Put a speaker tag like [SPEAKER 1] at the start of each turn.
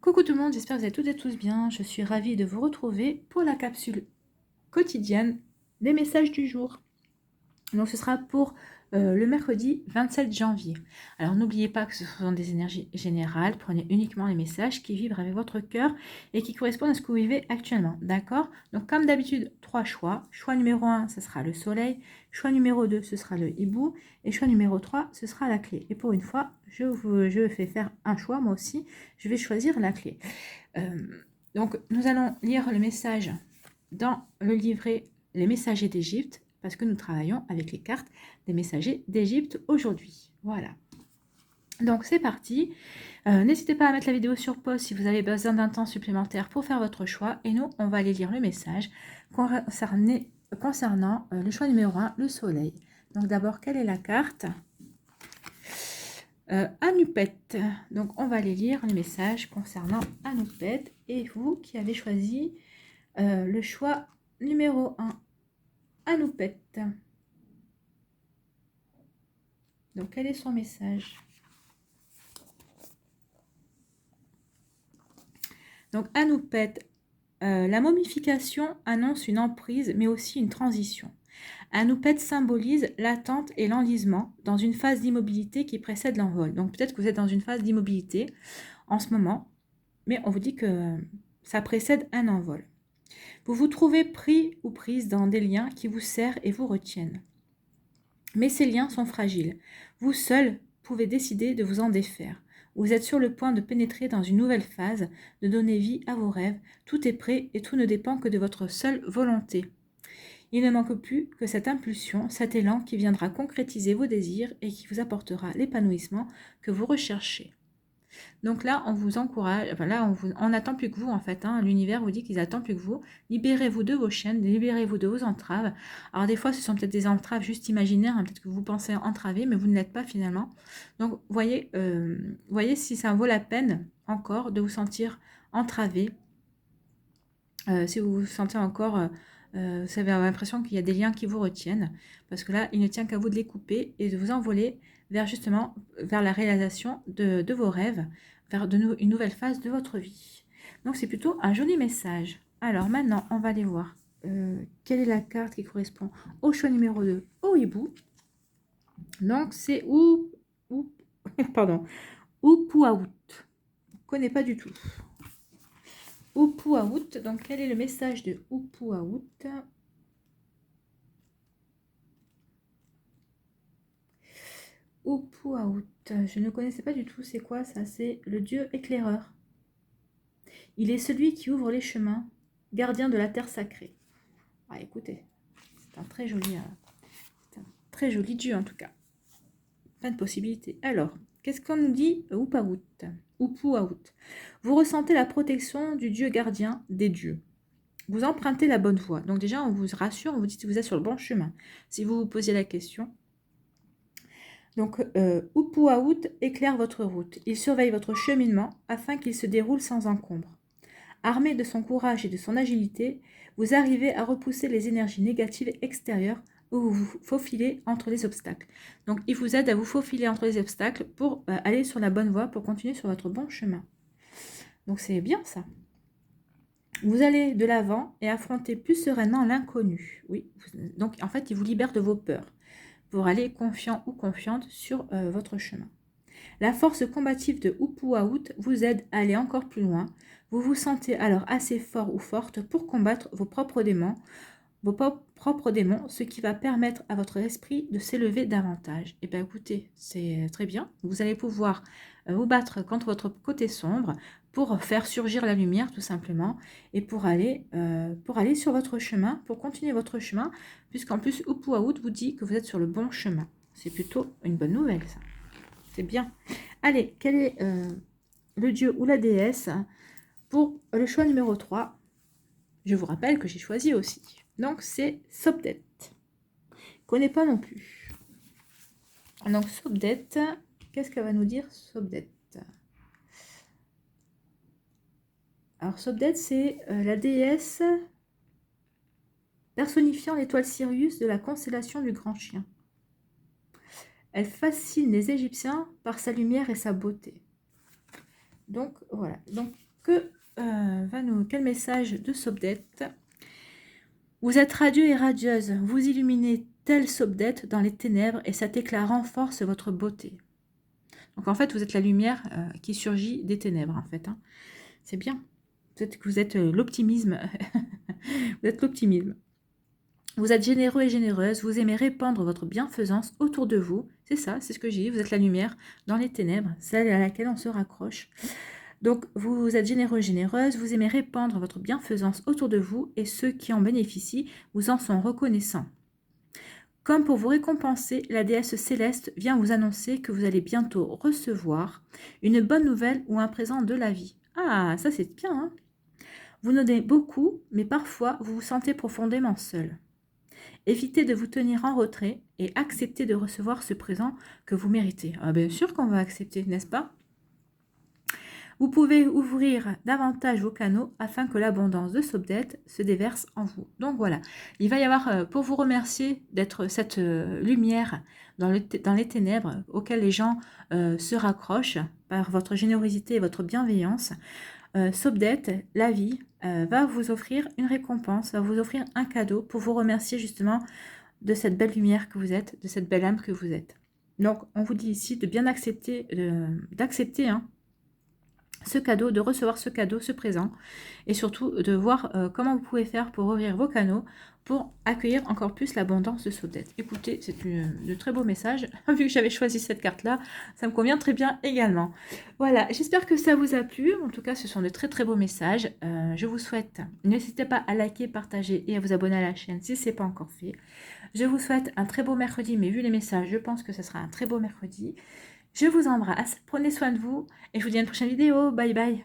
[SPEAKER 1] Coucou tout le monde, j'espère que vous allez toutes et tous bien. Je suis ravie de vous retrouver pour la capsule quotidienne des messages du jour. Donc ce sera pour le mercredi 27 janvier. Alors n'oubliez pas que ce sont des énergies générales. Prenez uniquement les messages qui vibrent avec votre cœur et qui correspondent à ce que vous vivez actuellement. D'accord? Donc comme d'habitude, 3 choix. Choix numéro 1, ce sera le soleil. Choix numéro 2, ce sera le hibou. Et choix numéro 3, ce sera la clé. Et pour une fois, je fais faire un choix. Moi aussi, je vais choisir la clé. Donc nous allons lire le message dans le livret Les messagers d'Égypte, parce que nous travaillons avec les cartes des messagers d'Égypte aujourd'hui. Voilà. Donc c'est parti. N'hésitez pas à mettre la vidéo sur pause si vous avez besoin d'un temps supplémentaire pour faire votre choix. Et nous, on va aller lire le message concernant le choix numéro 1, le soleil. Donc d'abord, quelle est la carte Anupet. Donc on va aller lire les messages concernant Anupet. Et vous qui avez choisi le choix numéro 1, Anupet. Donc, quel est son message? Donc, Anupet, la momification annonce une emprise, mais aussi une transition. Anupet symbolise l'attente et l'enlisement dans une phase d'immobilité qui précède l'envol. Donc, peut-être que vous êtes dans une phase d'immobilité en ce moment, mais on vous dit que ça précède un envol. Vous vous trouvez pris ou prise dans des liens qui vous serrent et vous retiennent. Mais ces liens sont fragiles. Vous seul pouvez décider de vous en défaire. Vous êtes sur le point de pénétrer dans une nouvelle phase, de donner vie à vos rêves. Tout est prêt et tout ne dépend que de votre seule volonté. Il ne manque plus que cette impulsion, cet élan qui viendra concrétiser vos désirs et qui vous apportera l'épanouissement que vous recherchez. Donc là, on vous encourage, enfin là, on n'attend plus que vous en fait. L'univers vous dit qu'ils attendent plus que vous. Libérez-vous de vos chaînes, libérez-vous de vos entraves. Alors des fois, ce sont peut-être des entraves juste imaginaires, peut-être que vous pensez entraver, mais vous ne l'êtes pas finalement. Donc voyez si ça vaut la peine encore de vous sentir entravé. Si vous vous sentez encore, vous avez l'impression qu'il y a des liens qui vous retiennent, parce que là, il ne tient qu'à vous de les couper et de vous envoler vers la réalisation de vos rêves, vers une nouvelle phase de votre vie. Donc c'est plutôt un joli message. Alors maintenant, on va aller voir quelle est la carte qui correspond au choix numéro 2, au hibou. Donc c'est Upouaout. Je ne connais pas du tout. Upouaout, donc quel est le message de Upouaout? Upouaout, je ne connaissais pas du tout, c'est quoi ça? C'est le dieu éclaireur. Il est celui qui ouvre les chemins, gardien de la terre sacrée. Ah écoutez, c'est un très joli dieu en tout cas. Plein de possibilités. Alors, qu'est-ce qu'on nous dit Upouaout? Vous ressentez la protection du dieu gardien des dieux. Vous empruntez la bonne voie. Donc déjà, on vous rassure, on vous dit que vous êtes sur le bon chemin. Si vous vous posiez la question. Donc, Upouaout éclaire votre route. Il surveille votre cheminement afin qu'il se déroule sans encombre. Armé de son courage et de son agilité, vous arrivez à repousser les énergies négatives extérieures où vous vous faufilez entre les obstacles. Donc, il vous aide à vous faufiler entre les obstacles pour aller sur la bonne voie, pour continuer sur votre bon chemin. Donc, c'est bien ça. Vous allez de l'avant et affrontez plus sereinement l'inconnu. Oui, donc en fait, il vous libère de vos peurs pour aller confiant ou confiante sur votre chemin. La force combative de Upouaout vous aide à aller encore plus loin. Vous vous sentez alors assez fort ou forte pour combattre vos propres démons, ce qui va permettre à votre esprit de s'élever davantage. Et bien écoutez, c'est très bien. Vous allez pouvoir vous battre contre votre côté sombre pour faire surgir la lumière tout simplement et pour aller sur votre chemin, pour continuer votre chemin, puisqu'en plus Upouaout vous dit que vous êtes sur le bon chemin. C'est plutôt une bonne nouvelle ça. C'est bien. Allez, quel est le dieu ou la déesse pour le choix numéro 3? Je vous rappelle que j'ai choisi aussi. Donc, c'est Sobdet. Je ne connais pas non plus. Donc, Sobdet, qu'est-ce qu'elle va nous dire, Sobdet? Alors, Sobdet, c'est la déesse personnifiant l'étoile Sirius de la constellation du Grand Chien. Elle fascine les Égyptiens par sa lumière et sa beauté. Donc, voilà. Donc, Quel message de Sobdette? Vous êtes radieux et radieuse, vous illuminez telle Sobdette dans les ténèbres et cet éclat renforce votre beauté. Donc en fait, vous êtes la lumière qui surgit des ténèbres en fait. Hein. C'est bien. Peut-être que vous êtes l'optimisme. Vous êtes l'optimisme. Vous êtes généreux et généreuse, vous aimez répandre votre bienfaisance autour de vous. C'est ça, c'est ce que j'ai dit. Vous êtes la lumière dans les ténèbres, celle à laquelle on se raccroche. Donc, vous êtes généreux et généreuse, vous aimez répandre votre bienfaisance autour de vous et ceux qui en bénéficient vous en sont reconnaissants. Comme pour vous récompenser, la déesse céleste vient vous annoncer que vous allez bientôt recevoir une bonne nouvelle ou un présent de la vie. Ah, ça c'est bien, hein? Vous donnez beaucoup, mais parfois vous vous sentez profondément seul. Évitez de vous tenir en retrait et acceptez de recevoir ce présent que vous méritez. Ah, bien sûr qu'on va accepter, n'est-ce pas? Vous pouvez ouvrir davantage vos canaux afin que l'abondance de Sobdette se déverse en vous. Donc voilà, il va y avoir, pour vous remercier d'être cette lumière dans les ténèbres auxquelles les gens se raccrochent par votre générosité et votre bienveillance. Sobdette, la vie, va vous offrir une récompense, va vous offrir un cadeau pour vous remercier justement de cette belle lumière que vous êtes, de cette belle âme que vous êtes. Donc on vous dit ici de bien accepter, d'accepter ce cadeau, de recevoir ce cadeau, ce présent, et surtout de voir comment vous pouvez faire pour ouvrir vos canaux, pour accueillir encore plus l'abondance de Sobdette. Écoutez, c'est de très beau message. Vu que j'avais choisi cette carte-là, ça me convient très bien également. Voilà, j'espère que ça vous a plu. En tout cas, ce sont de très très beaux messages. Je vous souhaite, n'hésitez pas à liker, partager et à vous abonner à la chaîne si ce n'est pas encore fait. Je vous souhaite un très beau mercredi, mais vu les messages, je pense que ce sera un très beau mercredi. Je vous embrasse, prenez soin de vous et je vous dis à une prochaine vidéo. Bye bye.